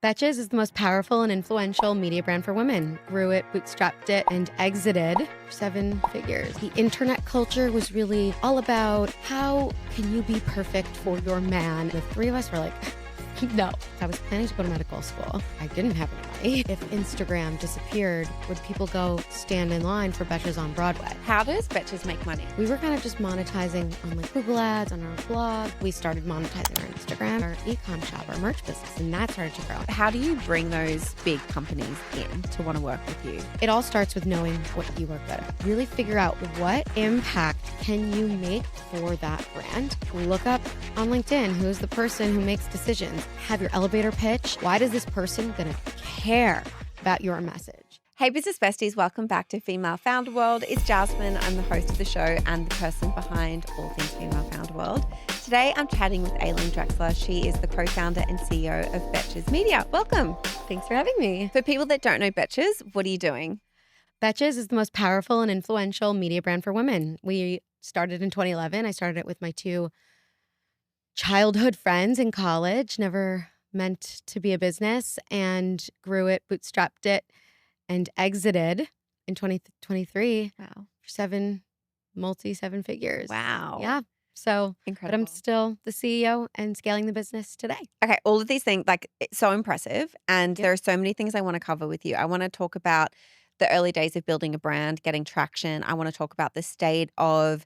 Betches is the most powerful and influential media brand for women. Grew it, bootstrapped it, and exited for 7 figures. The internet culture was really all about how can you be perfect for your man. The three of us were like, no. I was planning to go to medical school. I didn't have any money. If Instagram disappeared, would people go stand in line for Betches on Broadway? How does Betches make money? We were kind of just monetizing on like Google ads, on our blog. We started monetizing our Instagram, our e-com shop, our merch business, and that started to grow. How do you bring those big companies in to want to work with you? It all starts with knowing what you are good at. Really figure out what impact can you make for that brand. Look up on LinkedIn, who's the person who makes decisions. Have your elevator pitch. Why does this person gonna care about your message? Hey, business besties, welcome back to Female Founder World. It's Jasmine. I'm the host of the show and the person behind all things Female Founder World. Today, I'm chatting with Aleen Dreksler. She is the co-founder and CEO of Betches Media. Welcome. Thanks for having me. For people that don't know Betches, what are you doing? Betches is the most powerful and influential media brand for women. We started in 2011. I started it with my two childhood friends in college, never meant to be a business, and grew it, bootstrapped it, and exited in 2023 Wow. for 7 figures. Wow. Yeah. So, Incredible. but I'm still the CEO and scaling the business today. Okay, all of these things, like, it's so impressive. And Yep. there are so many things I want to cover with you. I want to talk about the early days of building a brand, getting traction. I want to talk about the state of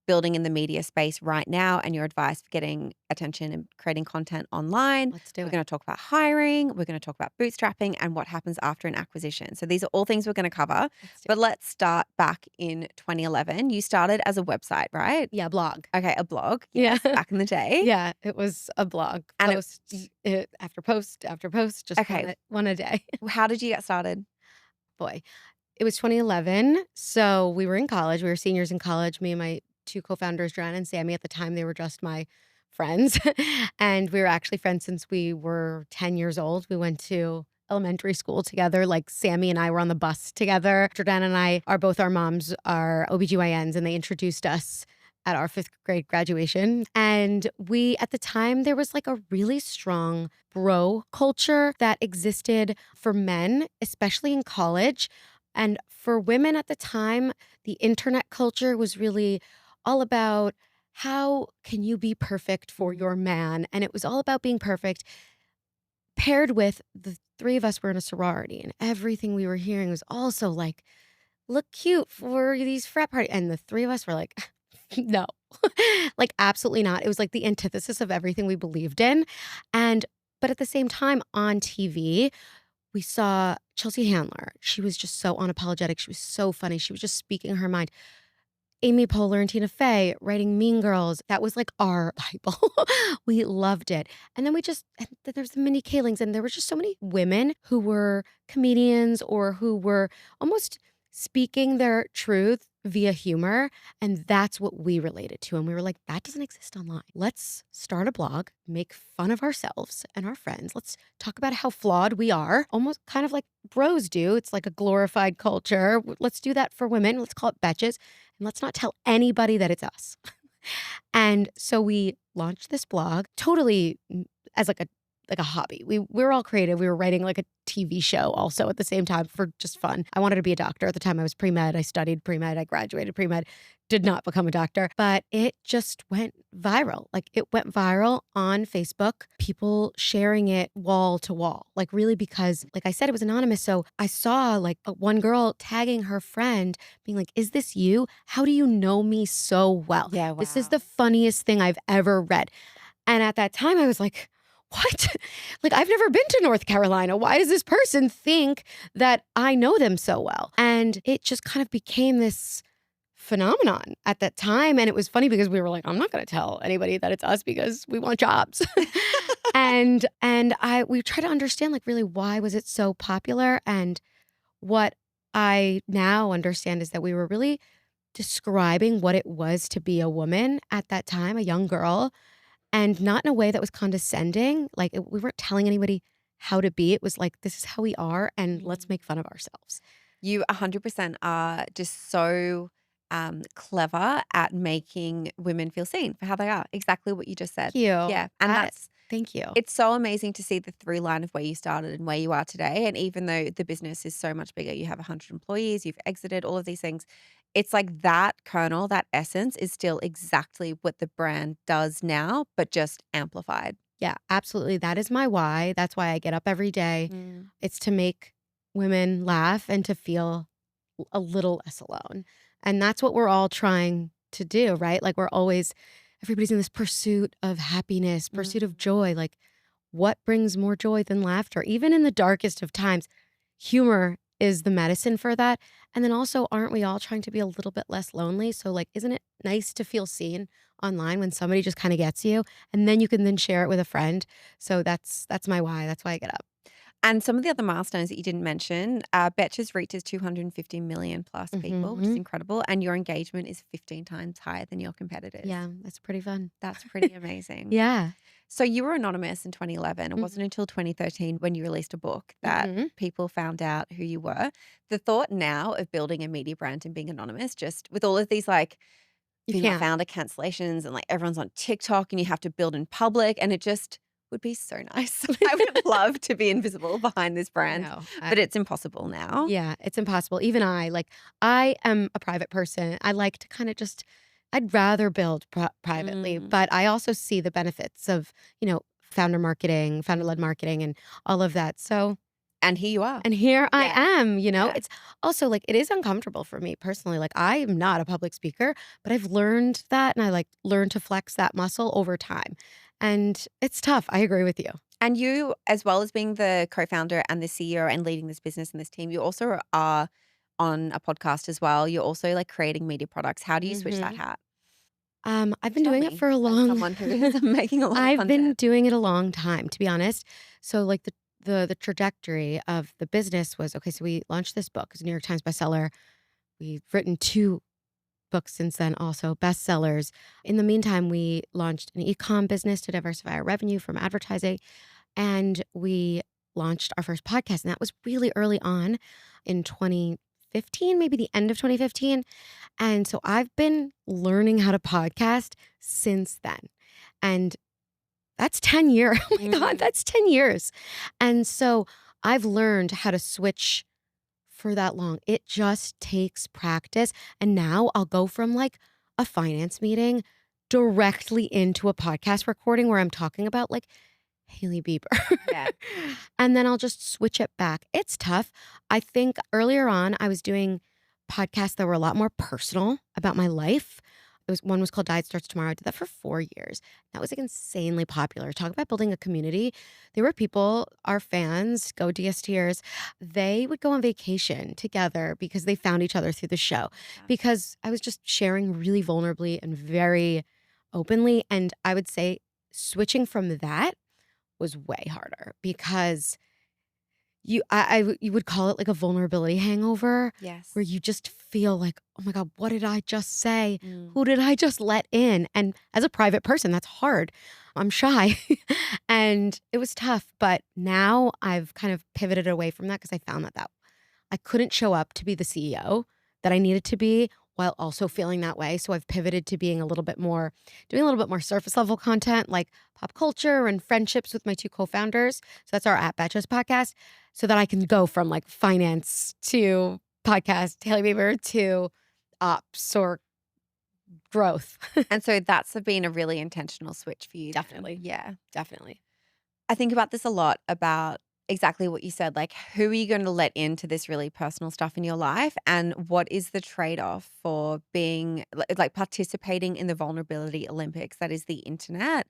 building in the media space right now and your advice for getting attention and creating content online. Let's do We're it. going to talk about hiring. We're going to talk about bootstrapping and what happens after an acquisition. So these are all things we're going to cover. Let's do But it. let's start back in 2011. You started as a website, right? Yeah, blog. Okay, a blog. Yeah. Back in the day. Yeah, it was a blog. And After post after post, just Okay. one a day. How did you get started? Boy, it was 2011. So we were in college. We were seniors in college. Me and my two co-founders, Joanna and Sammy. At the time, they were just my friends. And we were actually friends since we were 10 years old. We went to elementary school together. Like Sammy and I were on the bus together. Jordana and I are both, our moms are OBGYNs, and they introduced us at our 5th grade graduation. And we, at the time, there was like a really strong bro culture that existed for men, especially in college. And for women at the time, the internet culture was really all about how can you be perfect for your man? And it was all about being perfect, paired with the three of us were in a sorority, and everything we were hearing was also like, look cute for these frat parties. And the three of us were like, no, like absolutely not. It was like the antithesis of everything we believed in. But at the same time, on TV, we saw Chelsea Handler. She was just so unapologetic. She was so funny. She was just speaking her mind. Amy Poehler and Tina Fey writing Mean Girls. That was like our Bible. We loved it. And then there's the Mindy Kalings, and there were just so many women who were comedians or who were almost speaking their truth via humor. And that's what we related to. And we were like, that doesn't exist online. Let's start a blog, make fun of ourselves and our friends. Let's talk about how flawed we are, almost kind of like bros do. It's like a glorified culture. Let's do that for women. Let's call it Betches. And let's not tell anybody that it's us. And so we launched this blog totally as like a hobby. We were all creative. We were writing like a TV show also at the same time for just fun. I wanted to be a doctor. At the time I was pre-med. I studied pre-med. I graduated pre-med. Did not become a doctor. But it just went viral. Like it went viral on Facebook. People sharing it wall to wall. Like really, because like I said, it was anonymous. So I saw like one girl tagging her friend being like, is this you? How do you know me so well? Yeah, wow. This is the funniest thing I've ever read. And at that time I was like, what? Like, I've never been to North Carolina. Why does this person think that I know them so well? And it just kind of became this phenomenon at that time. And it was funny because we were like, I'm not going to tell anybody that it's us because we want jobs. and we tried to understand like really why was it so popular? And what I now understand is that we were really describing what it was to be a woman at that time, a young girl. And not in a way that was condescending. Like we weren't telling anybody how to be. It was like, this is how we are, and let's make fun of ourselves. You 100% are just so clever at making women feel seen for how they are. Exactly what you just said. Thank you. Yeah. And Thank you. It's so amazing to see the through line of where you started and where you are today. And even though the business is so much bigger, you have 100 employees, you've exited all of these things. It's like that kernel, that essence is still exactly what the brand does now, but just amplified. Yeah, absolutely. That is my why. That's why I get up every day. Mm. It's to make women laugh and to feel a little less alone. And that's what we're all trying to do, right? Like everybody's in this pursuit of happiness, pursuit of Mm. joy. Like what brings more joy than laughter? Even in the darkest of times, humor is the medicine for that. And then also, aren't we all trying to be a little bit less lonely? So, like, isn't it nice to feel seen online when somebody just kind of gets you, and then you can then share it with a friend? So that's my why. That's why I get up. And some of the other milestones that you didn't mention, Betches Reaches 250 million plus people, which is Hmm. incredible. And your engagement is 15 times higher than your competitors. Yeah, that's pretty fun. That's pretty amazing. Yeah. So you were anonymous in 2011. It wasn't Hmm. until 2013 when you released a book that Hmm. people found out who you were. The thought now of building a media brand and being anonymous, just with all of these like You female can't. founder cancellations and like everyone's on TikTok and you have to build in public and it just would be so nice. I would love to be invisible behind this I brand, know. but it's impossible now. Yeah, it's impossible. Even I am a private person. I like to kind of just, I'd rather build privately, Mm. but I also see the benefits of, founder marketing, founder led Mm. marketing, and all of that. So, And here you are. and here I Yeah. am, Yeah. it's also like, it is uncomfortable for me personally. Like, I am not a public speaker, but I've learned that and I like learned to flex that muscle over time. And it's tough. I agree with you. And you, as well as being the co-founder and the CEO and leading this business and this team, you also are on a podcast as well. You're also like creating media products. How do you switch that Hmm. hat? I've been Tell doing it me, for a as long someone who is making a lot of I've been content. doing it a long time, to be honest. So, like, the trajectory of the business was, okay, so we launched this book. It's a New York Times bestseller. We've written 2 books since then, also bestsellers. In the meantime, we launched an e-com business to diversify our revenue from advertising, and we launched our first podcast, and that was really early on in 2015, maybe the end of 2015. And so I've been learning how to podcast since then. And that's 10 years. Oh my God, Mm. that's 10 years. And so I've learned how to switch for that long. It just takes practice. And now I'll go from like a finance meeting directly into a podcast recording where I'm talking about like Haley Bieber. Yeah. And then I'll just switch it back. It's tough. I think earlier on, I was doing podcasts that were a lot more personal about my life. One was called Diet Starts Tomorrow. I did that for 4 years. That was like insanely popular. Talk about building a community. There were people, our fans, go DSTers, they would go on vacation together because they found each other through the show. Yeah. Because I was just sharing really vulnerably and very openly. And I would say switching from that was way harder because you would call it like a vulnerability hangover where Yes. you just feel like, "Oh my god, what did I just say? Mm. Who did I just let in?" And as a private person, that's hard. I'm shy. And it was tough, but now I've kind of pivoted away from that because I found that I couldn't show up to be the CEO that I needed to be while also feeling that way. So I've pivoted to being doing a little bit more surface level content like pop culture and friendships with my 2 co-founders. So that's our At Betches podcast, so that I can go from like finance to podcast, Haley Bieber to ops or growth. And so that's been a really intentional switch for you then. Definitely. Yeah. Definitely. I think about this a lot about exactly what you said. Like, who are you going to let into this really personal stuff in your life? And what is the trade off for being like participating in the vulnerability Olympics that is the internet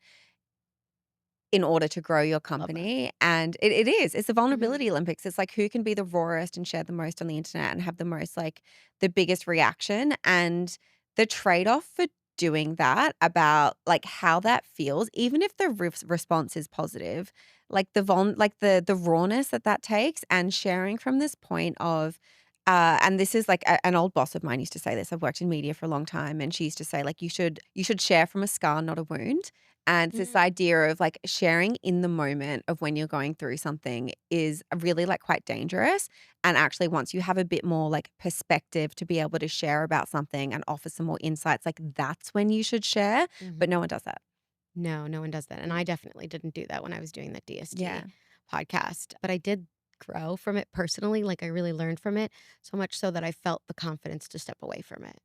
in order to grow your Love that. company? And it is, it's the Mhm. vulnerability Olympics. It's like who can be the rawest and share the most on the internet and have the most, like, the biggest reaction. And the trade off for doing that about like how that feels, even if the response is positive, like the rawness that that takes and sharing from this point of, and this is like an old boss of mine used to say this. I've worked in media for a long time, and she used to say like you should share from a scar, not a wound. And it's this Mhm. idea of like sharing in the moment of when you're going through something is really like quite dangerous. And actually, once you have a bit more like perspective to be able to share about something and offer some more insights, like that's when you should share. But no Mhm. one does that. No, no one does that, and I definitely didn't do that when I was doing the Yeah. DST podcast, but I did grow from it personally, like, I really learned from it, so much so that I felt the confidence to step away from it,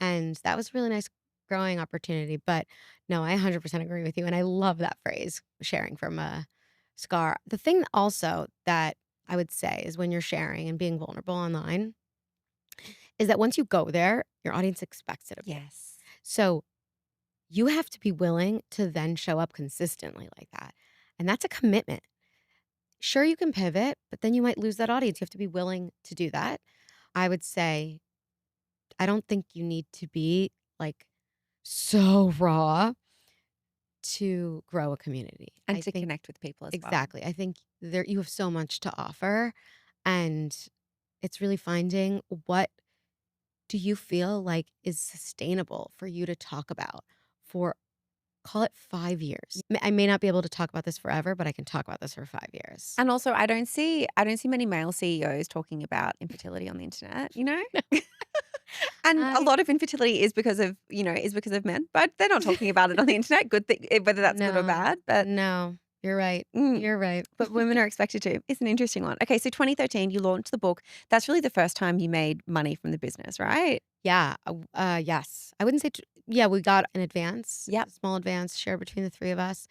and that was a really nice growing opportunity, but no, I 100% agree with you, and I love that phrase, sharing from a scar. The thing also that I would say is when you're sharing and being vulnerable online, is that once you go there, your audience expects it of you. Yes. So you have to be willing to then show up consistently like that. And that's a commitment. Sure, you can pivot, but then you might lose that audience. You have to be willing to do that. I would say, I don't think you need to be like so raw to grow a community. And I to think connect with people as well. exactly. I think there you have so much to offer. And it's really finding what do you feel like is sustainable for you to talk about for call it 5 years. I may not be able to talk about this forever, but I can talk about this for 5 years. And also, I don't see many male CEOs talking about infertility on the internet, you know? And a I lot of infertility is because of men, but they're not talking about it on the internet, good thing whether that's good or no, bad, but no, you're right. mm, You're right. but women are expected to. It's an interesting one. Okay, so 2013, you launched the book. That's really the first time you made money from the business, right? Yeah, yes. I wouldn't say yeah, we got an advance, Yep. a small advance shared between the 3 of us,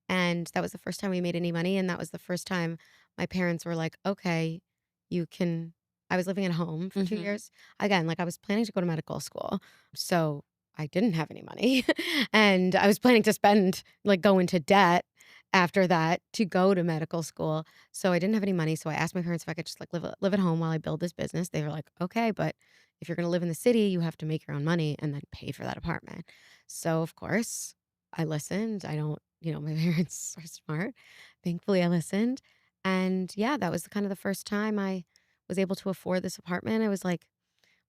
and that was the first time we made any money, and that was the first time my parents were like, "Okay, you can." I was living at home for 2 Mhm. years. Again, like, I was planning to go to medical school, so I didn't have any money, and I was planning to spend like, go into debt after that to go to medical school, so I didn't have any money, so I asked my parents if I could just, like, live at home while I build this business. They were like, "Okay, but if you're gonna live in the city, you have to make your own money and then pay for that apartment." So, of course, I listened. I don't my parents are smart. Thankfully, I listened. And yeah, that was kind of the first time I was able to afford this apartment. It was like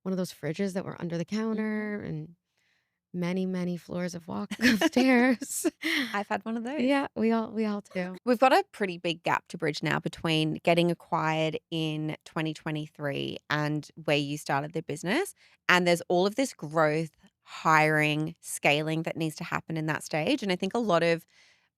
one of those fridges that were under the Mhm. counter and many, many floors of walk of stairs. I've had one of those. Yeah, we all do. We've got a pretty big gap to bridge now between getting acquired in 2023 and where you started the business. And there's all of this growth, hiring, scaling that needs to happen in that stage. And I think a lot of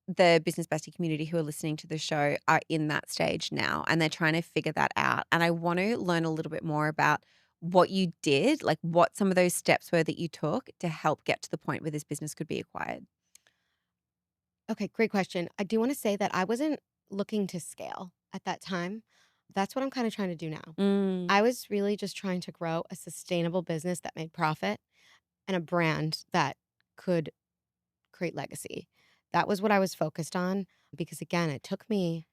the business bestie community who are listening to the show are in that stage now and they're trying to figure that out. And I want to learn a little bit more about what you did, like what some of those steps were that you took to help get to the point where this business could be acquired. Okay, great question. I do want to say that I wasn't looking to scale at that time. That's what I'm kind of trying to do now. Mm, I was really just trying to grow a sustainable business that made profit and a brand that could create legacy. That was what I was focused on because again, it took me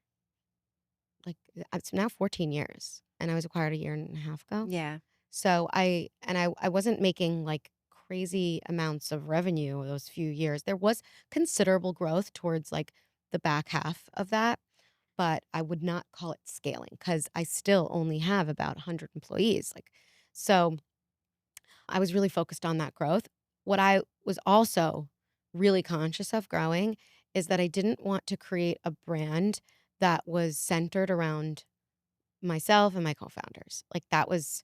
like it's now 14 years and I was acquired a year and a half ago. yeah. So I wasn't making like crazy amounts of revenue those few years. There was considerable growth towards like the back half of that, but I would not call it scaling cuz I still only have about 100 employees. Like so I was really focused on that growth. What I was also really conscious of growing is that I didn't want to create a brand that was centered around myself and my co-founders. Like that was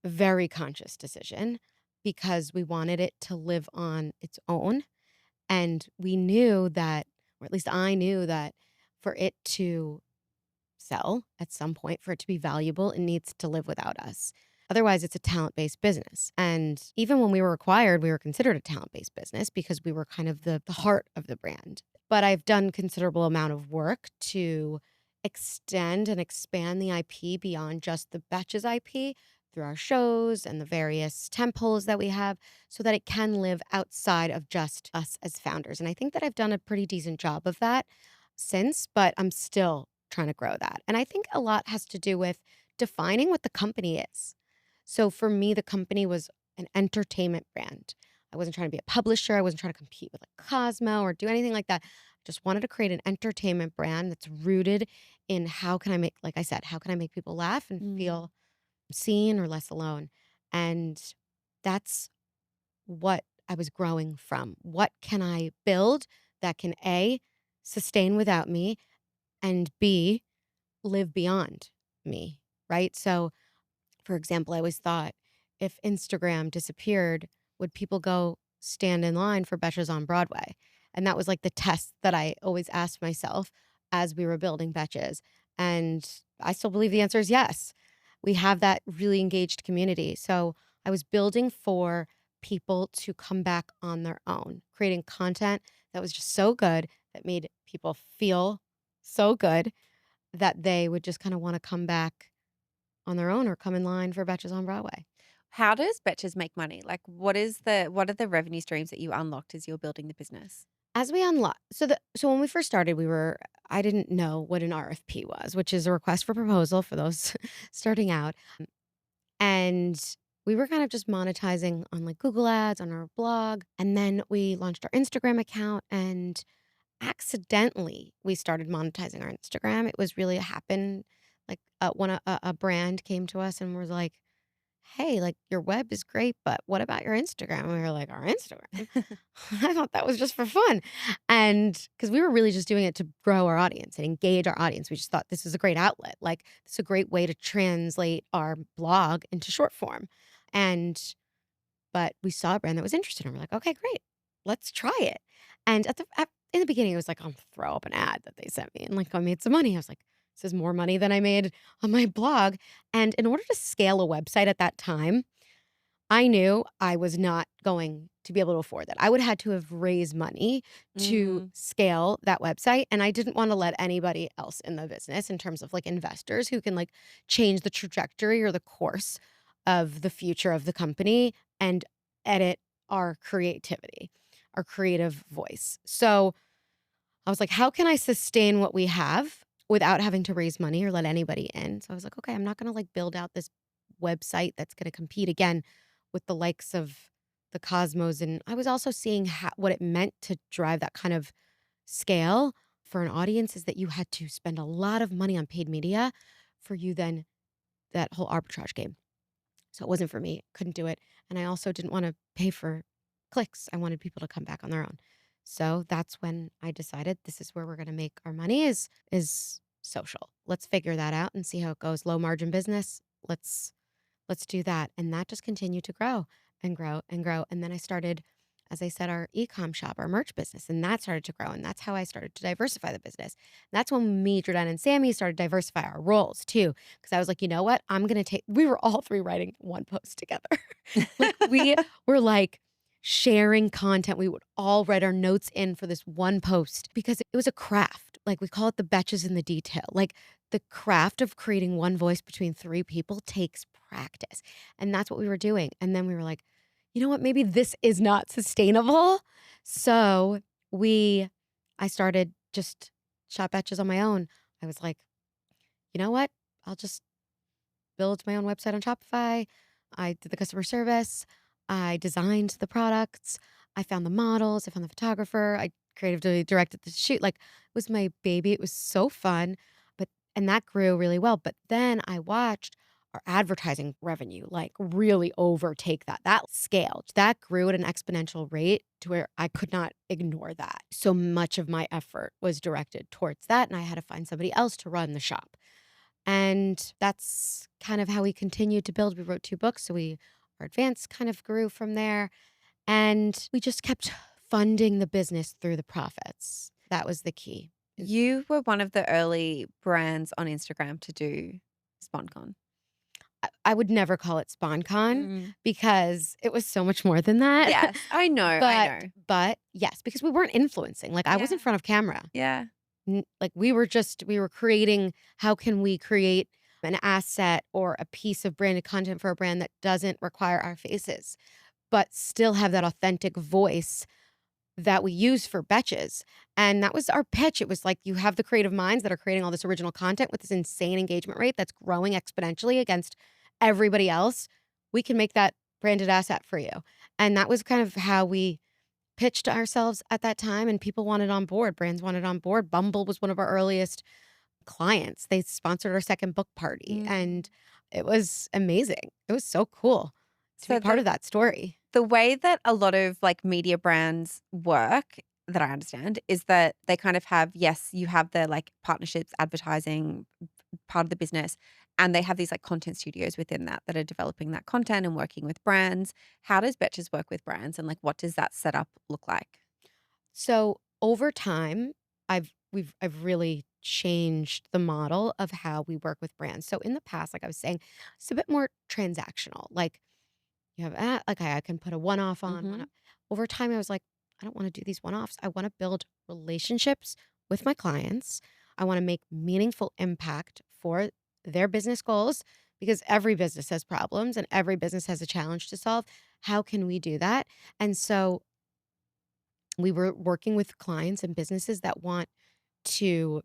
a very conscious decision because we wanted it to live on its own and we knew that or at least I knew that for it to sell at some point, for it to be valuable, it needs to live without us. Otherwise, it's a talent based business. And even when we were acquired, we were considered a talent based business because we were kind of the heart of the brand. But I've done considerable amount of work to extend and expand the IP beyond just the Betches IP through our shows and the various temples that we have so that it can live outside of just us as founders. And I think that I've done a pretty decent job of that since, but I'm still trying to grow that. And I think a lot has to do with defining what the company is. So for me, the company was an entertainment brand. I wasn't trying to be a publisher. I wasn't trying to compete with like Cosmo or do anything like that. I just wanted to create an entertainment brand that's rooted in how can I make, like I said, how can I make people laugh and Mm. feel seen or less alone? And that's what I was growing from. What can I build that can A, sustain without me, and B, live beyond me, right? So, for example, I always thought if Instagram disappeared, would people go stand in line for Betches on Broadway? And that was like the test that I always asked myself as we were building Betches. And I still believe the answer is yes. We have that really engaged community. So I was building for people to come back on their own, creating content that was just so good that made people feel so good that they would just kind of want to come back on their own or come in line for Betches on Broadway. How does Betches make money? Like, what are the revenue streams that you unlocked as you're building the business? As we unlock so when we first started, I didn't know what an RFP was, which is a request for proposal for those starting out. And we were kind of just monetizing on like Google Ads on our blog. And then we launched our Instagram account and accidentally we started monetizing our Instagram. It was really happened like when a brand came to us and was like, "Hey, like your web is great, but what about your Instagram?" And we were like, "Our Instagram?" I thought that was just for fun. And because we were really just doing it to grow our audience and engage our audience. We just thought this is a great outlet. Like, this is a great way to translate our blog into short form. And, but we saw a brand that was interested and we're like, okay, great. Let's try it. And in the beginning, it was like, I'll throw up an ad that they sent me and like I made some money. I was like, this is more money than I made on my blog. And in order to scale a website at that time, I knew I was not going to be able to afford that. I would have had to have raised money to Mm, scale that website, and I didn't wanna let anybody else in the business in terms of, like, investors who can, like, change the trajectory or the course of the future of the company and edit our creativity, our creative voice. So I was like, how can I sustain what we have without having to raise money or let anybody in? So I was like, okay, I'm not going to like build out this website that's going to compete again with the likes of the Cosmos. And I was also seeing what it meant to drive that kind of scale for an audience is that you had to spend a lot of money on paid media for you then that whole arbitrage game. So it wasn't for me. Couldn't do it. And I also didn't want to pay for clicks. I wanted people to come back on their own. So that's when I decided this is where we're going to make our money is social. Let's figure that out and see how it goes. Low margin business. Let's do that. And that just continued to grow and grow and grow. And then I started, as I said, our e-com shop, our merch business, and that started to grow. And that's how I started to diversify the business. And that's when me, Jordan, and Sammy started to diversify our roles too. Cause I was like, you know what? We were all three writing one post together. Like we were like sharing content. We would all write our notes in for this one post because it was a craft. Like we call it the betches in the detail. Like the craft of creating one voice between three people takes practice. And that's what we were doing. And then we were like, you know what? Maybe this is not sustainable. So we, I started just shop betches on my own. I was like, you know what? I'll just build my own website on Shopify. I did the customer service. I designed the products. I found the models. I found the photographer. I creatively directed the shoot. Like it was my baby. It was so fun. And that grew really well. But then I watched our advertising revenue like really overtake that. That scaled. That grew at an exponential rate to where I could not ignore that. So much of my effort was directed towards that. And I had to find somebody else to run the shop. And that's kind of how we continued to build. We wrote 2 books, so our advance kind of grew from there, and we just kept funding the business through the profits. That was the key. Is you were one of the early brands on Instagram to do SponCon. I would never call it SponCon Mm. because it was so much more than that. Yes, I know, I But know. yes, because we weren't influencing. Like, I was in Yeah, front of camera. yeah. Like we were creating how can we create an asset or a piece of branded content for a brand that doesn't require our faces, but still have that authentic voice that we use for Betches. And that was our pitch. It was like you have the creative minds that are creating all this original content with this insane engagement rate that's growing exponentially against everybody else. We can make that branded asset for you. And that was kind of how we pitched ourselves at that time and people wanted on board. Brands wanted on board. Bumble was one of our earliest clients. They sponsored our second book party Mm. and it was amazing. It was so cool to be So part of that story. the way that a lot of like media brands work that I understand is that they kind of have, yes, you have the like partnerships, advertising part of the business, and they have these like content studios within that are developing that content and working with brands. How does Betches work with brands and like what does that setup look like? So over time, I've really changed the model of how we work with brands. So in the past, like I was saying, it's a bit more transactional. Like you have okay, I can put a one-off on one. Mhm. Over time, I was like, I don't want to do these one-offs. I want to build relationships with my clients. I want to make meaningful impact for their business goals because every business has problems and every business has a challenge to solve. How can we do that? And so we were working with clients and businesses that want to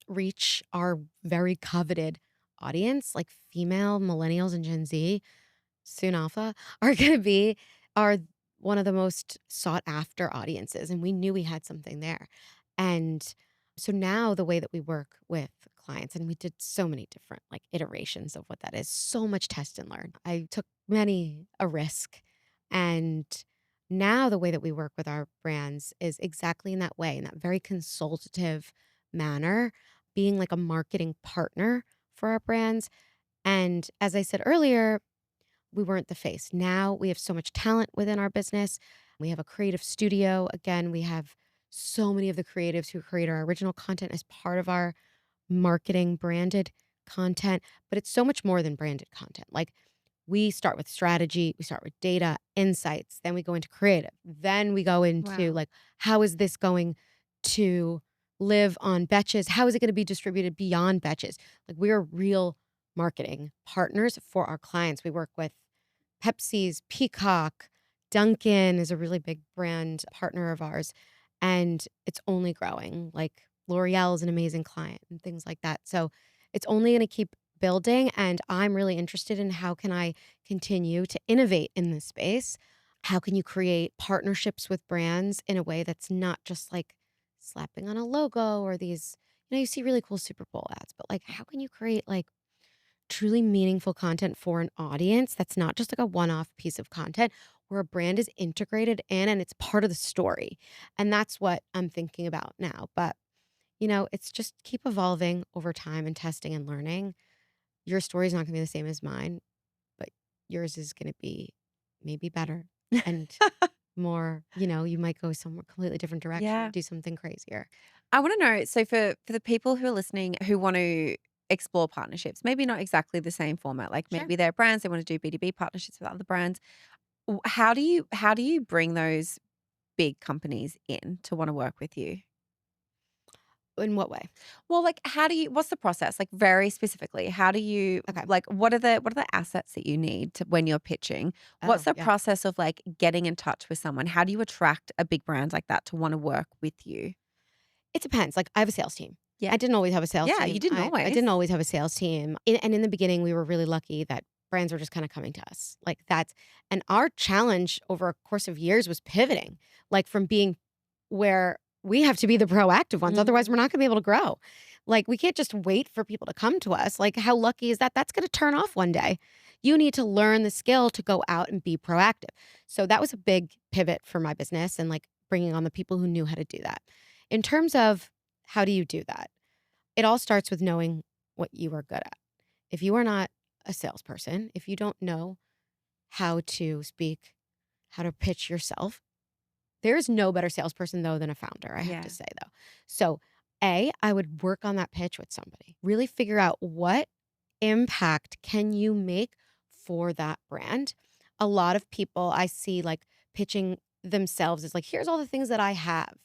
reach our very coveted audience, like female millennials and Gen Z, soon alpha, are going to be are one of the most sought after audiences. And we knew we had something there. And so now the way that we work with clients, and we did so many different like iterations of what that is, so much test and learn. I took many a risk. And now the way that we work with our brands is exactly in that way, in that very consultative manner, being like a marketing partner for our brands. And as I said earlier, we weren't the face. Now we have so much talent within our business. We have a creative studio. Again, we have so many of the creatives who create our original content as part of our marketing branded content, but it's so much more than branded content. Like we start with strategy, we start with data, insights, then we go into creative. Then we go into Wow. like, how is this going to live on Betches? How is it going to be distributed beyond Betches? Like we're real marketing partners for our clients. We work with Pepsi's, Peacock, Dunkin' is a really big brand partner of ours, and it's only growing. Like L'Oreal is an amazing client and things like that. So it's only going to keep building, and I'm really interested in how can I continue to innovate in this space? How can you create partnerships with brands in a way that's not just like slapping on a logo or these, you see really cool Super Bowl ads, but like how can you create like truly meaningful content for an audience that's not just like a one-off piece of content where a brand is integrated in and it's part of the story. And that's what I'm thinking about now. But, it's just keep evolving over time and testing and learning. Your story is not going to be the same as mine, but yours is going to be maybe better and more, you might go somewhere completely different direction, Yeah. do something crazier. I wanna know, so for the people who are listening who want to explore partnerships, maybe not exactly the same format, like Sure. maybe they're brands, they wanna do B2B partnerships with other brands. How do you bring those big companies in to wanna work with you? In what way? Well, like, how do you what's the process? Like, very specifically, how do you Okay. like, what are the assets that you need to when you're pitching? What's Oh, the yeah. process of, like, getting in touch with someone? How do you attract a big brand like that to wanna work with you? It depends, like, I have a sales team. Yeah. I didn't always have a sales Yeah, you team. didn't I always. didn't always have a sales team, and in the beginning, we were really lucky that brands were just kinda coming to us, like, that's and our challenge over a course of years was pivoting, like, from being where we have to be the proactive ones, otherwise we're Mhm. not gonna be able to grow. Like, we can't just wait for people to come to us, like, how lucky is that? That's gonna turn off one day. You need to learn the skill to go out and be proactive. So that was a big pivot for my business and, like, bringing on the people who knew how to do that. In terms of how do you do that? It all starts with knowing what you are good at. If you are not a salesperson, if you don't know how to speak, how to pitch yourself, there is no better salesperson though than a founder, I have to Yeah. say though. So, I would work on that pitch with somebody. Really figure out what impact can you make for that brand. A lot of people I see like pitching themselves is like, here's all the things that I have.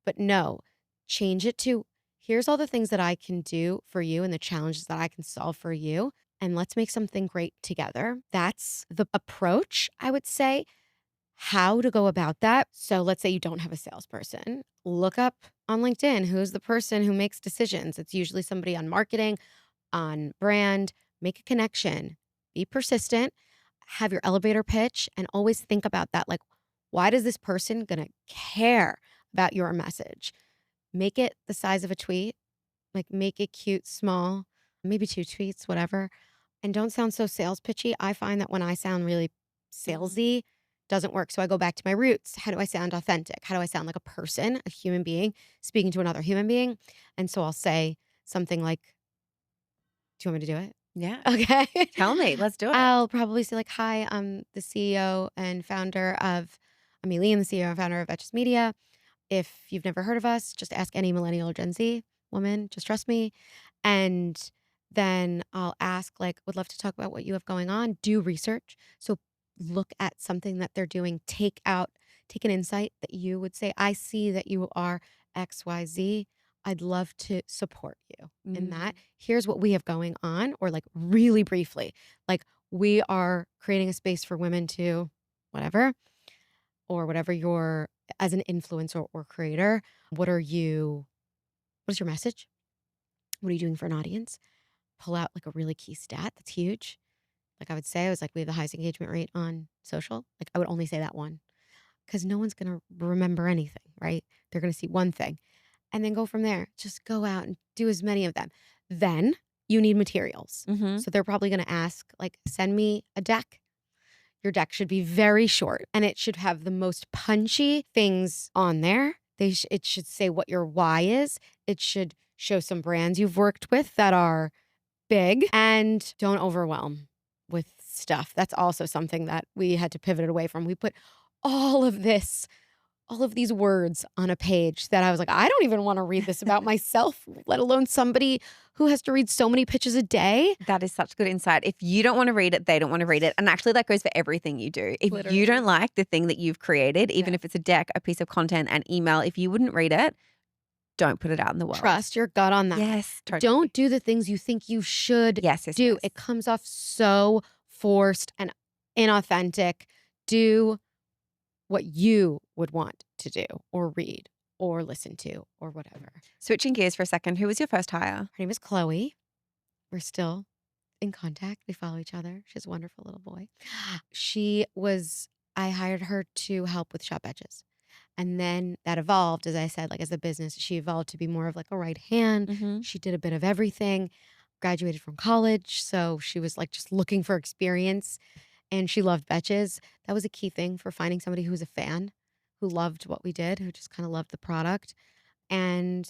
But no, change it to here's all the things that I can do for you and the challenges that I can solve for you. And let's make something great together. That's the approach, I would say. How to go about that. So let's say you don't have a salesperson. Look up on LinkedIn who's the person who makes decisions. It's usually somebody on marketing, on brand, make a connection, be persistent, have your elevator pitch, and always think about that. Like, why does this person gonna care about your message? Make it the size of a tweet, like make it cute, small, maybe two tweets, whatever. And don't sound so sales pitchy. I find that when I sound really Mhm. salesy, doesn't work. So I go back to my roots. How do I sound authentic? How do I sound like a person, a human being speaking to another human being? And so I'll say something like, do you want me to do it? Yeah. Okay. Tell me, let's do it. I'll probably say like, "Hi, I'm the CEO and founder of I'm Aleen, the CEO and founder of Betches Media. If you've never heard of us, just ask any millennial or Gen Z woman, just trust me. And then I'll ask, like, would love to talk about what you have going on. Do research. So look at something that they're doing, take an insight that you would say, I see that you are XYZ. I'd love to support you in that. Mm. Here's what we have going on, or like really briefly, like we are creating a space for women to whatever, or whatever you're as an influencer or creator. What is your message? What are you doing for an audience? Pull out like a really key stat that's huge. Like I would say, I was like, we have the highest engagement rate on social. Like I would only say that one because no one's going to remember anything, right? They're going to see one thing and then go from there. Just go out and do as many of them. Then you need materials. Mhm. So they're probably going to ask, like, send me a deck. Your deck should be very short and it should have the most punchy things on there. It should say what your why is. It should show some brands you've worked with that are big, and don't overwhelm with stuff. That's also something that we had to pivot away from. We put all of this, all of these words on a page that I was like, I don't even want to read this about myself, let alone somebody who has to read so many pitches a day. That is such good insight. If you don't want to read it, they don't want to read it. And actually, that goes for everything you do. If you don't Literally. like the thing that you've created, even Yeah. if it's a deck, a piece of content, an email, if you wouldn't read it, don't put it out in the world. Trust your gut on that. Yes, totally. Don't do the things you think you should Yes, yes, do. yes. It comes off so forced and inauthentic. Do what you would want to do or read or listen to or whatever. Switching gears for a second, who was your first hire? Her name is Chloe. We're still in contact. We follow each other. She has a wonderful little boy. I hired her to help with Shop Betches. And then that evolved, as I said, like as a business, she evolved to be more of like a right hand. Mhm. She did a bit of everything, graduated from college. So she was like just looking for experience and she loved Betches. That was a key thing for finding somebody who was a fan, who loved what we did, who just kind of loved the product. And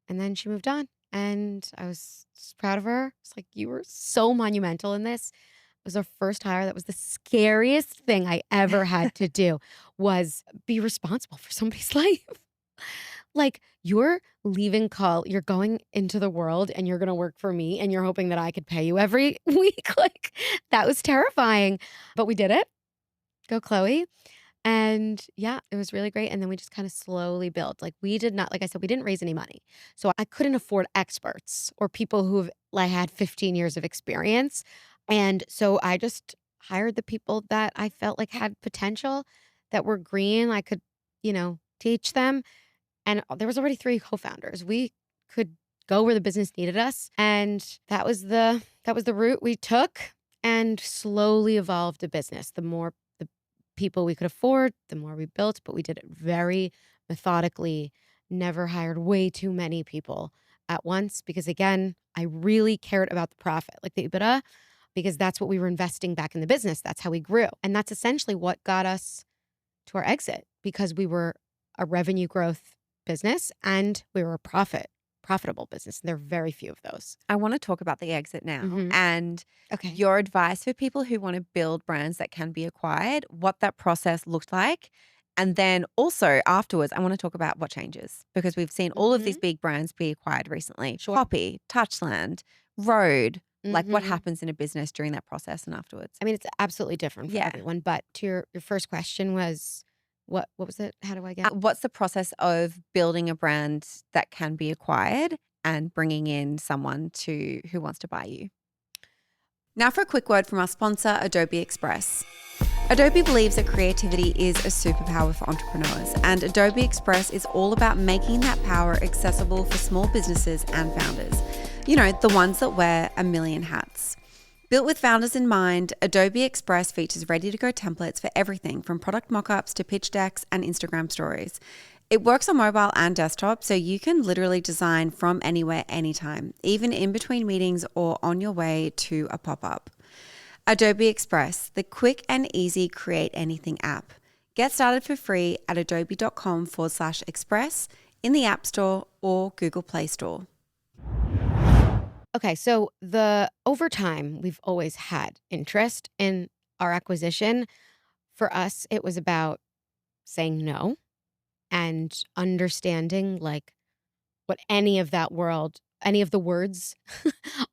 and then she moved on. And I was just proud of her. It's like, you were so monumental in this. It was our first hire. That was the scariest thing I ever had to do, was be responsible for somebody's life. Like, you're going into the world and you're gonna work for me and you're hoping that I could pay you every week. Like, that was terrifying. But we did it. Go Chloe. And yeah, it was really great. And then we just kind of slowly built. Like, we did not, like I said, we didn't raise any money. So I couldn't afford experts or people who've like had 15 years of experience. And so I just hired the people that I felt like had potential, that were green. I could, teach them. And there was already 3 co-founders. We could go where the business needed us. And that was the route we took, and slowly evolved a business. The more the people we could afford, the more we built, but we did it very methodically, never hired way too many people at once, because again, I really cared about the profit, like the EBITDA, because that's what we were investing back in the business. That's how we grew. And that's essentially what got us to our exit, because we were a revenue growth business and we were a profitable business. And there are very few of those. I want to talk about the exit now Hmm. and Okay. your advice for people who want to build brands that can be acquired, what that process looked like. And then also afterwards, I want to talk about what changes, because we've seen all of these Hmm. big brands be acquired recently. Sure. Poppy, Touchland, Road, like what Hmm. happens in a business during that process and afterwards. I mean, it's absolutely different for Yeah. everyone. But to your first question was, what was it? How do I get? What's the process of building a brand that can be acquired and bringing in someone who wants to buy you? Now for a quick word from our sponsor, Adobe Express. Adobe believes that creativity is a superpower for entrepreneurs, and Adobe Express is all about making that power accessible for small businesses and founders. You know, the ones that wear a million hats. Built with founders in mind, Adobe Express features ready-to-go templates for everything from product mockups to pitch decks and Instagram stories. It works on mobile and desktop, so you can literally design from anywhere, anytime, even in between meetings or on your way to a pop-up. Adobe Express, the quick and easy create anything app. Get started for free at adobe.com/express in the App Store or Google Play Store. Okay, so over time, we've always had interest in our acquisition. For us, it was about saying no. and understanding like what any of that world, any of the words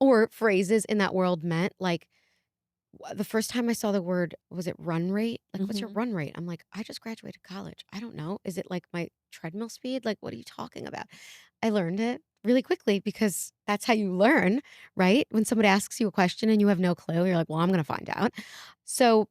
or phrases in that world meant. Like the first time I saw the word, was it run rate? Like, what's your Mhm. run rate? I'm like, I just graduated college. I don't know. Is it like my treadmill speed? Like, what are you talking about? I learned it really quickly because that's how you learn, right? When somebody asks you a question and you have no clue, you're like, well, I'm going to find out. So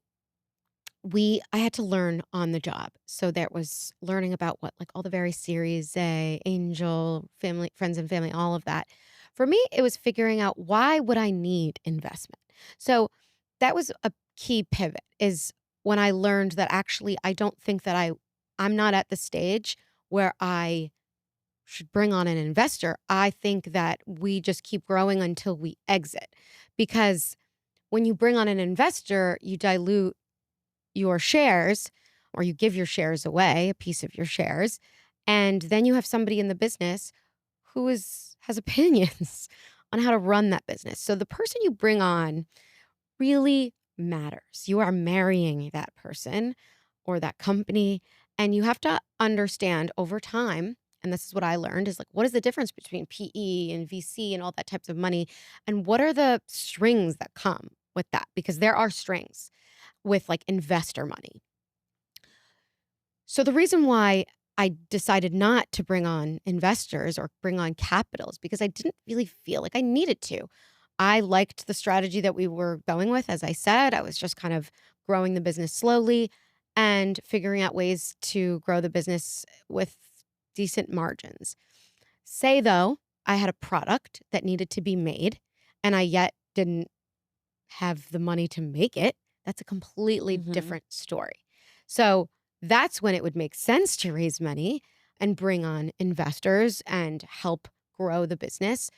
I had to learn on the job. So there was learning about what, like all the very Series A, angel, family, friends and family, all of that. For me, it was figuring out why would I need investment. So that was a key pivot is when I learned that actually I don't think that I'm not at the stage where I should bring on an investor. I think that we just keep growing until we exit. Because when you bring on an investor, you dilute your shares or you give your shares away, a piece of your shares, and then you have somebody in the business who has opinions on how to run that business. So the person you bring on really matters. You are marrying that person or that company, and you have to understand over time, and this is what I learned is like what is the difference between PE and VC and all that types of money, and what are the strings that come with that, because there are strings with like investor money. So the reason why I decided not to bring on investors or bring on capitals because I didn't really feel like I needed to. I liked the strategy that we were going with. As I said, I was just kind of growing the business slowly and figuring out ways to grow the business with decent margins. Say, though, I had a product that needed to be made and I yet didn't have the money to make it, that's a completely Mhm. different story. So that's when it would make sense to raise money and bring on investors and help grow the business.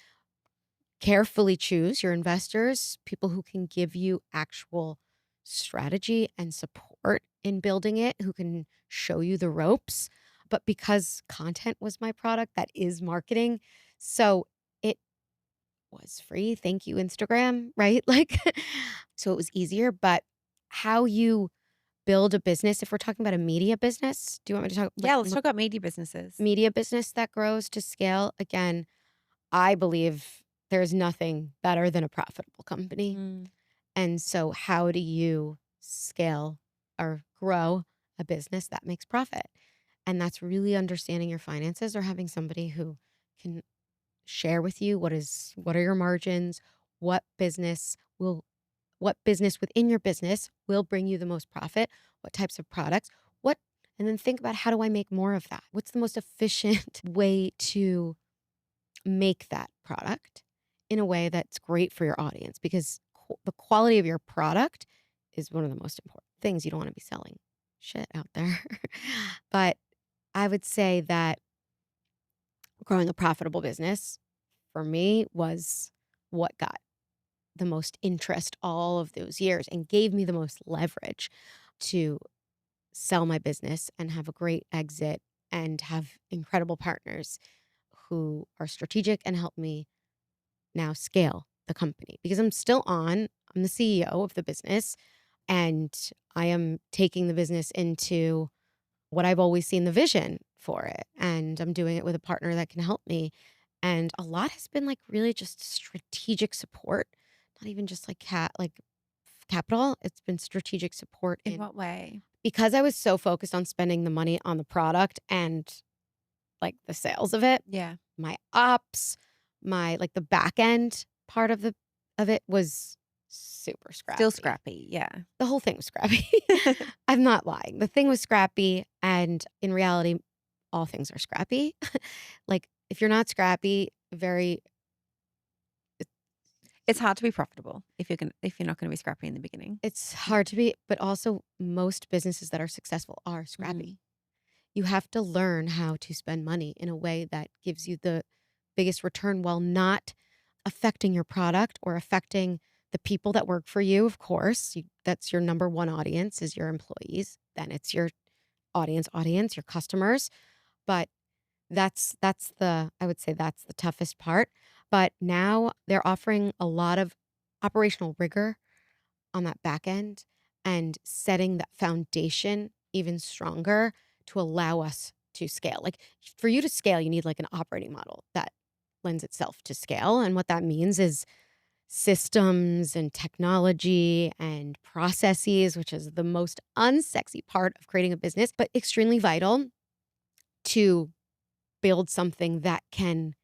Carefully choose your investors, people who can give you actual strategy and support in building it, who can show you the ropes. But because content was my product, that is marketing. So it was free. Thank you, Instagram, right? Like, so it was easier. But how you build a business, if we're talking about a media business, do you want me to talk like Yeah, let's talk about media businesses. media business that grows to scale? Again, I believe there's nothing better than a profitable company. Mm. And so, how do you scale or grow a business that makes profit? And that's really understanding your finances or having somebody who can share with you what are your margins, what business will what business within your business will bring you the most profit, what types of products, what and then think about how do I make more of that? What's the most efficient way to make that product in a way that's great for your audience because the quality of your product is one of the most important things. You don't want to be selling shit out there. But I would say that growing a profitable business for me was what got the most interest all of those years and gave me the most leverage to sell my business and have a great exit and have incredible partners who are strategic and help me now scale the company because I'm the CEO of the business and I am taking the business into what I've always seen the vision for it. And I'm doing it with a partner that can help me. And a lot has been like really just strategic support, not even just like capital. It's been strategic support In in what way? because I was so focused on spending the money on the product and like the sales of it, Yeah. my ops, my like the back end part of it was super Still scrappy. scrappy, yeah. The whole thing was scrappy. I'm not lying. The thing was scrappy, and in reality, all things are scrappy. Like, if you're not scrappy, very It's hard to be profitable if you're not gonna be scrappy in the beginning. it's Yeah. hard to be, but also most businesses that are successful are scrappy. Mhm. You have to learn how to spend money in a way that gives you the biggest return while not affecting your product or affecting the people that work for you, of course. That's your number one audience is your employees. Then it's your audience, your customers. But that's the I would say that's the toughest part. But now they're offering a lot of operational rigor on that back end and setting that foundation even stronger to allow us to scale. Like for you to scale, you need like an operating model that lends itself to scale. And what that means is systems and technology and processes, which is the most unsexy part of creating a business, but extremely vital to build something that can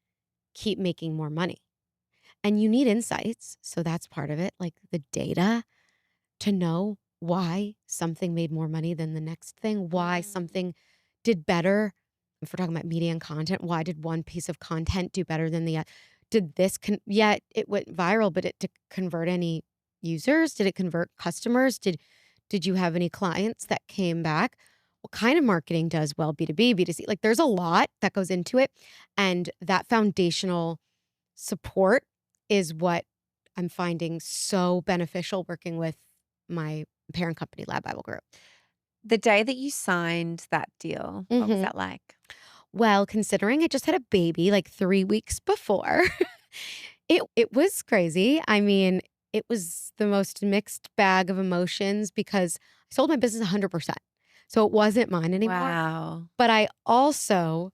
keep making more money. And you need insights. So that's part of it, like the data to know why something made more money than the next thing, why Mm. something did better. If we're talking about media and content, why did one piece of content do better than the other? Did this, yeah, it went viral, but it to convert any users? Did it convert customers? Did you have any clients that came back? What kind of marketing does well B2B, B2C? Like there's a lot that goes into it. And that foundational support is what I'm finding so beneficial working with my parent company, Lab Bible Group. The day that you signed that deal, what was Mhm. that like? Well, considering I just had a baby like 3 weeks before, it was crazy. I mean, it was the most mixed bag of emotions because I sold my business 100%. So it wasn't mine anymore. Wow. But I also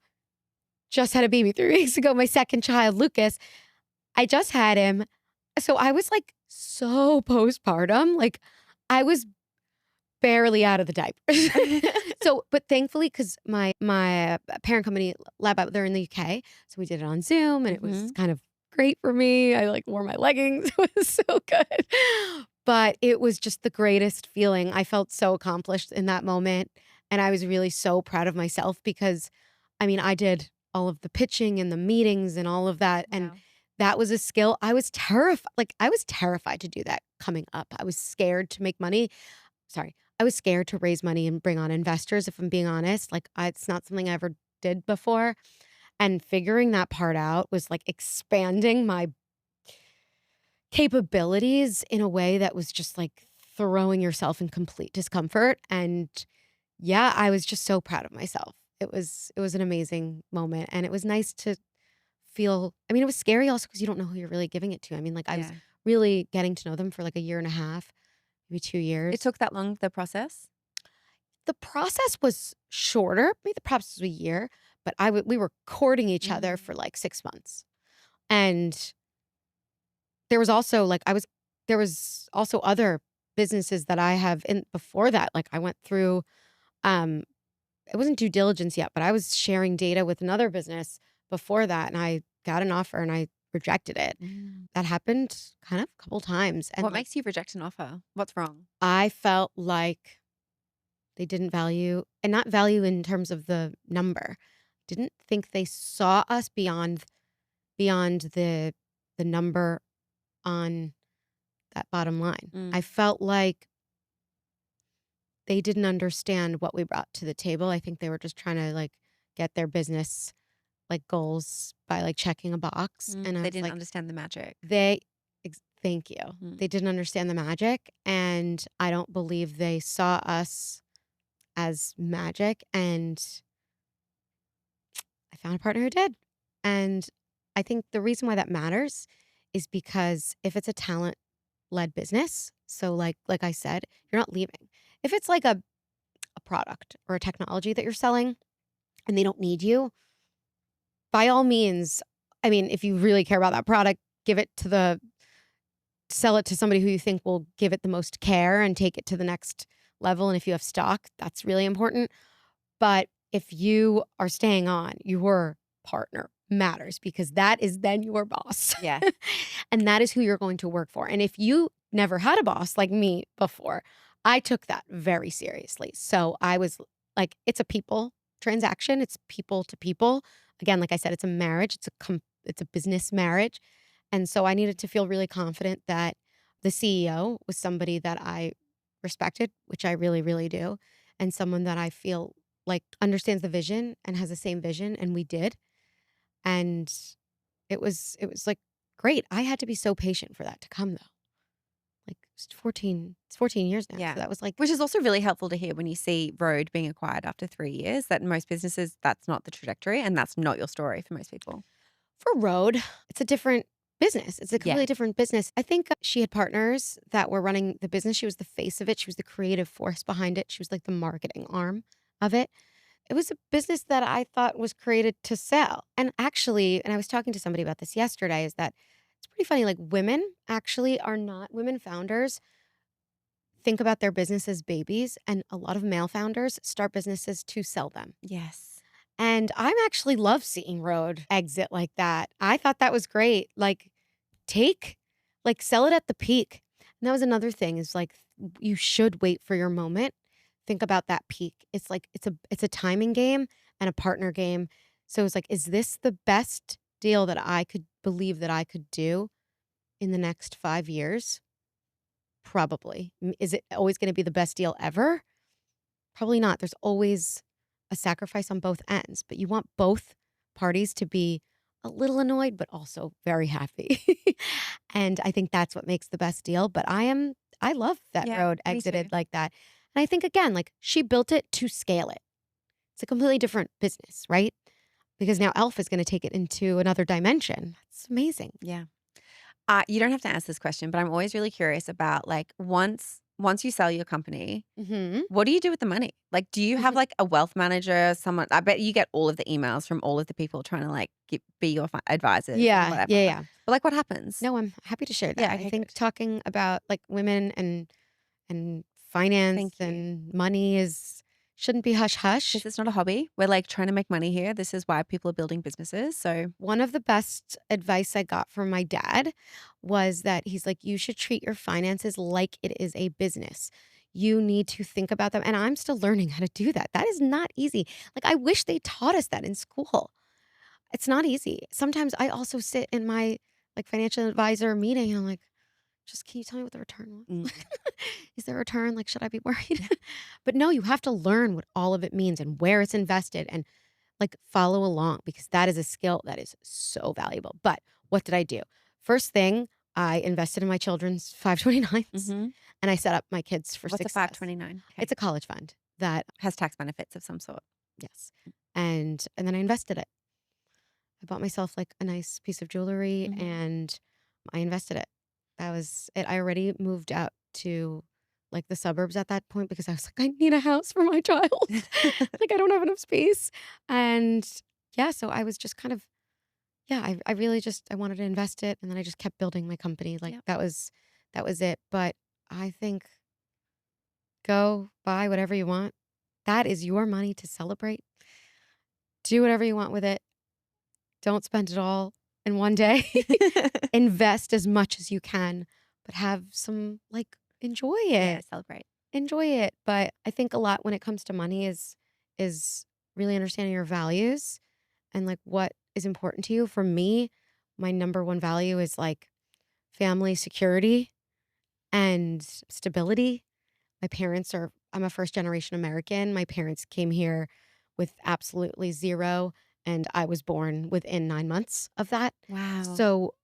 just had a baby 3 weeks ago, my second child, Lucas. I just had him. So I was like so postpartum. Like I was barely out of the diapers. So, but thankfully, because my parent company, Lab Out, they're in the UK, so we did it on Zoom, and it was Mhm. kind of great for me. I like wore my leggings; it was so good. But it was just the greatest feeling. I felt so accomplished in that moment, and I was really so proud of myself because, I mean, I did all of the pitching and the meetings and all of that, and Wow. that was a skill. I was terrified. Like I was terrified to do that coming up. I was scared to make money. Sorry. I was scared to raise money and bring on investors, if I'm being honest. Like, it's not something I ever did before. And figuring that part out was like expanding my capabilities in a way that was just like throwing yourself in complete discomfort. And yeah, I was just so proud of myself. It was an amazing moment. And it was nice to feel, I mean, it was scary also because you don't know who you're really giving it to. I mean, like I was Yeah. really getting to know them for like a year and a half, maybe 2 years. It took that long, the process? The process was shorter, maybe the process was a year, but we were courting each other Mm. for like 6 months. And there was also like there was also other businesses that I have in before that. Like I went through um it wasn't due diligence yet, but I was sharing data with another business before that and I got an offer and I rejected it. Mm. That happened kind of a couple times and What like makes you reject an offer? What's wrong? I felt like they didn't value and not value in terms of the number. Didn't think they saw us beyond the number on that bottom line. I Mm. felt like they didn't understand what we brought to the table. I think they were just trying to like get their business like goals by like checking a box. Mm. And I They was didn't like, understand the magic. thank you. Mm. They didn't understand the magic. And I don't believe they saw us as magic. And I found a partner who did. And I think the reason why that matters is because if it's a talent led business, so like I said, you're not leaving. If it's like a product or a technology that you're selling and they don't need you, by all means, I mean, if you really care about that product, give it to the sell it to somebody who you think will give it the most care and take it to the next level. And if you have stock, that's really important. But if you are staying on, your partner matters because that is then your boss. Yeah. And that is who you're going to work for. And if you never had a boss like me before, I took that very seriously. So I was like, it's a people transaction, it's people to people. Again, like I said, it's a marriage, it's a business marriage. And so I needed to feel really confident that the CEO was somebody that I respected, which I really, really do, and someone that I feel like understands the vision and has the same vision. And we did. And it was like great. I had to be so patient for that to come though. Like it's 14 years now. Yeah. So that was like Which is also really helpful to hear when you see Road being acquired after 3 years, that in most businesses, that's not the trajectory and that's not your story for most people. for Road, it's a different business. It's a Yeah. completely different business. I think she had partners that were running the business. She was the face of it. She was the creative force behind it. She was like the marketing arm of it. it was a business that I thought was created to sell. And actually, and I was talking to somebody about this yesterday, is that it's pretty funny. Like women actually are not, women founders think about their business as babies, and a lot of male founders start businesses to sell them. Yes. And I'm actually love seeing Road exit like that. I thought that was great. Like take like sell it at the peak. And that was another thing is like you should wait for your moment. Think about that peak. It's like it's a timing game and a partner game. So it's like, is this the best deal that I could believe that I could do in the next 5 years? Probably. Is it always going to be the best deal ever? Probably not. There's always a sacrifice on both ends, but you want both parties to be a little annoyed, but also very happy. And I think that's what makes the best deal. But I love that Yeah, Road me too. exited like that. And I think, again, like she built it to scale it. It's a completely different business, right? Because now Elf is going to take it into another dimension. It's amazing. Yeah. You don't have to answer this question, but I'm always really curious about like once you sell your company, Hmm. what do you do with the money? Like, do you have like a wealth manager? Someone? I bet you get all of the emails from all of the people trying to like be your advisors and Yeah, whatever. yeah, yeah. But like, what happens? No, I'm happy to share that. Yeah. I Okay. think Good. talking about like women and finance Thank you. and money is shouldn't be hush hush. This is not a hobby. We're like trying to make money here. This is why people are building businesses. So One of the best advice I got from my dad was that he's like, you should treat your finances like it is a business. You need to think about them. And I'm still learning how to do that. That is not easy. Like, I wish they taught us that in school. It's not easy. Sometimes I also sit in my like financial advisor meeting and I'm like, just can you tell me what the return mm, was? Is there a return? Like, should I be worried? yeah. But no, you have to learn what all of it means and where it's invested and like follow along because that is a skill that is so valuable. But what did I do? First thing, I invested in my children's 529s Mm-hmm. and I set up my kids for What's a success. 529? Okay. It's a college fund that, Has tax benefits of some sort. yes. And then I invested it. I bought myself like a nice piece of jewelry Mm-hmm. and I invested it. That was it. I already moved out to like the suburbs at that point because I was like, I need a house for my child. Like I don't have enough space. And yeah, so I was just kind of, yeah, I really just I wanted to invest it and then I just kept building my company. Like Yep. that was it. But I think go buy whatever you want. That is your money to celebrate. Do whatever you want with it. Don't spend it all in one day. Invest as much as you can, but have some like enjoy Yeah. it. Celebrate. Enjoy it. But I think a lot when it comes to money is really understanding your values and like what is important to you. For me, my number one value is like family security and stability. My parents are I'm a first generation American. My parents came here with absolutely zero and I was born within 9 months of that. Wow. So,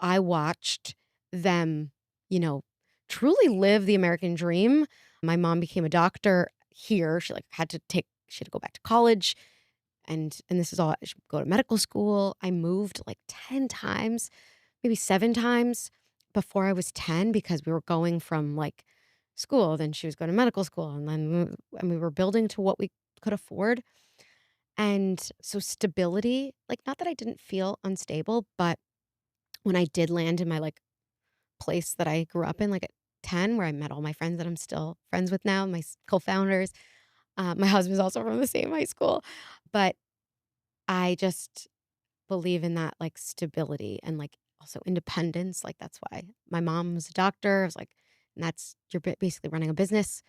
I watched them, you know, truly live the American dream. My mom became a doctor here. She had to go back to college and this is all she go to medical school. I moved like 10 times, maybe 7 times before I was 10 because we were going from like school, then she was going to medical school and we were building to what we could afford. And so stability, like not that I didn't feel unstable, but when I did land in my like place that I grew up in, like at 10, where I met all my friends that I'm still friends with now, my co-founders. My husband's also from the same high school, but I just believe in that like stability and like also independence. Like that's why my mom was a doctor. I was like, and that's you're basically running a business.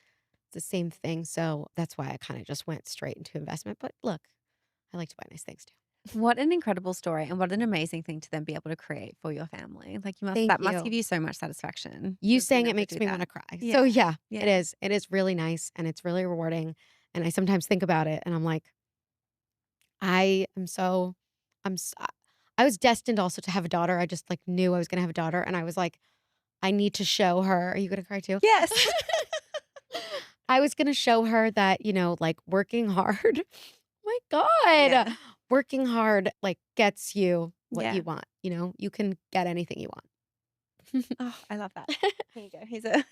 It's the same thing. So that's why I kind of just went straight into investment. But look, I like to buy nice things too. What an incredible story and what an amazing thing to then be able to create for your family. Like Thank that must give you. you so much satisfaction to You have been saying it able to makes do me that. want to cry. So Yeah. yeah, it Yeah. is. It is really nice and it's really rewarding. And I sometimes think about it and I'm like, I am so I'm s- I was destined also to have a daughter. I just like knew I was going to have a daughter and I was like, I need to show her. Are you going to cry too? Yes. I was going to show her that, like working hard. My God. Yeah. Working hard like gets you what Yeah. you want. You can get anything you want. Oh, I love that. Here you go. Here's a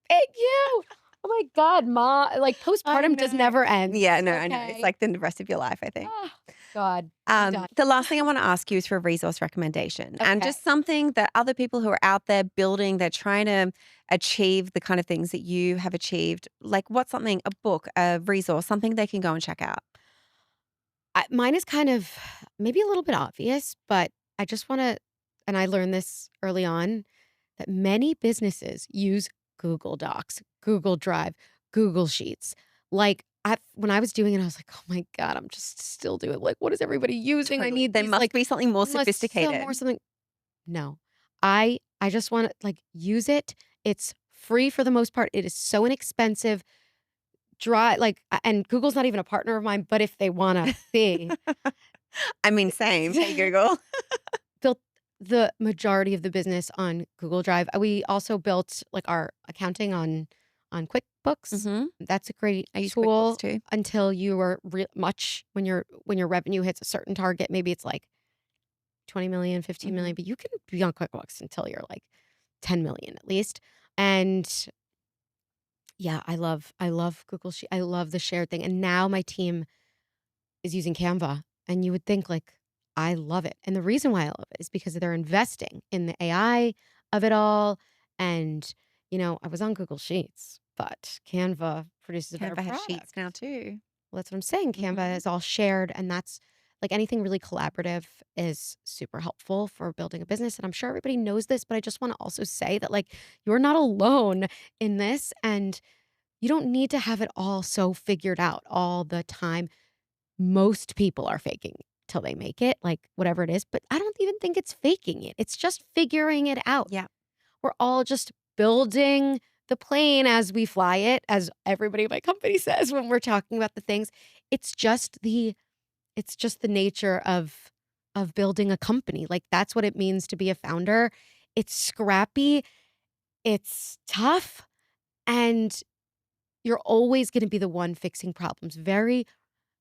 Thank you. Oh my God, Ma, like I postpartum just know. never ends. Yeah, no, I know. It's Okay. like the rest of your life, I think. Oh, God, I'm done. The last thing I want to ask you is for a resource recommendation and Okay. just something that other people who are out there building, they're trying to achieve the kind of things that you have achieved. Like, what's something, a book, a resource, something they can go and check out? Mine is kind of maybe a little bit obvious, but I just want to, and I learned this early on, that many businesses use Google Docs, Google Drive, Google Sheets. Like when I was doing it, I was like, oh my God, I'm just still doing like, what is everybody using? I Totally. need There these must like be something more must some more sophisticated. something. No. I just want to like use it. It's free for the most part. It is so inexpensive. Dry like and Google's not even a partner of mine, but if they wanna be, I mean, same. Hey, Google. built the majority of the business on Google Drive. We also built, like, our accounting on QuickBooks. Hmm. That's a great I use QuickBooks tool too. until you are much when your revenue hits a certain target, maybe it's, like, 20,000,000, 15,000,000, Hmm. but you can be on QuickBooks until you're, like, 10,000,000 at least, and, yeah, I love Google Sheet I love the shared thing, and now my team is using Canva, and you would think, like, I love it, and the reason why I love it is because they're investing in the AI of it all, and, I was on Google Sheets, but Canva produces a better Canva has sheets now product. too. Well, that's what I'm saying, Canva Hmm. is all shared, and that's like, anything really collaborative is super helpful for building a business, and I'm sure everybody knows this, but I just wanna also say that, like, you're not alone in this, and you don't need to have it all so figured out all the time. Most people are faking till they make it, like, whatever it is, but I don't even think it's faking it. It's just figuring it out. Yeah. We're all just building the plane as we fly it, as everybody in my company says when we're talking about the things. It's just the it's just the nature of building a company. Like, that's what it means to be a founder. It's scrappy, it's tough, and you're always gonna be the one fixing problems.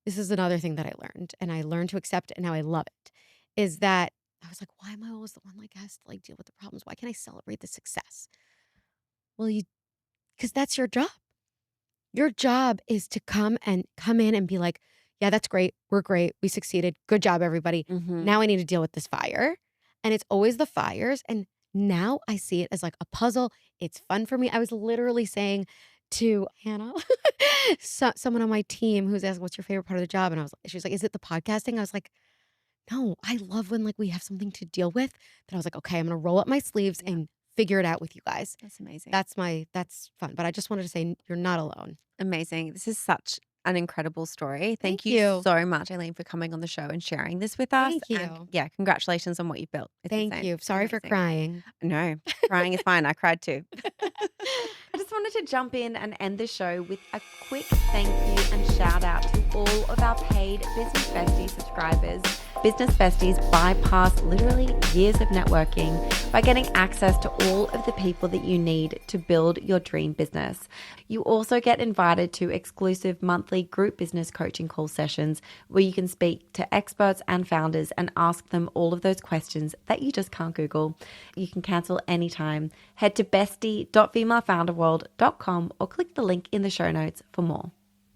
This is another thing that I learned, and I learned to accept it, and now I love it, is that I was like, "Why am I always the one, like, has to, like, deal with the problems? Why can't I celebrate the success?" Well, you because that's your job. Your job is to come in and be like, "Yeah, that's great. We're great. We succeeded. Good job, everybody. Hmm. Now I need to deal with this fire." And it's always the fires, and now I see it as, like, a puzzle. It's fun for me. I was literally saying to Hannah, someone on my team who's asking, "What's your favorite part of the job?" And she was like, "Is it the podcasting?" I was like, "No, I love when, like, we have something to deal with." That I was like, "Okay, I'm gonna roll up my sleeves Yeah. and figure it out with you guys." That's amazing. That's fun, but I just wanted to say you're not alone. Amazing. This is such an incredible story. Thank Thank you you. so much, Eileen, for coming on the show and sharing this with us. Thank And you. yeah, congratulations on what you've built. It's Thank insane. you. It's Sorry for amazing. crying. No, crying is fine. I cried too. I just wanted to jump in and end the show with a quick thank you and shout out to all of our paid Business Besties subscribers. Business Besties bypass literally years of networking by getting access to all of the people that you need to build your dream business. You also get invited to exclusive monthly group business coaching call sessions where you can speak to experts and founders and ask them all of those questions that you just can't Google. You can cancel anytime. Head to bestie.femalefounderworld.com or click the link in the show notes for more.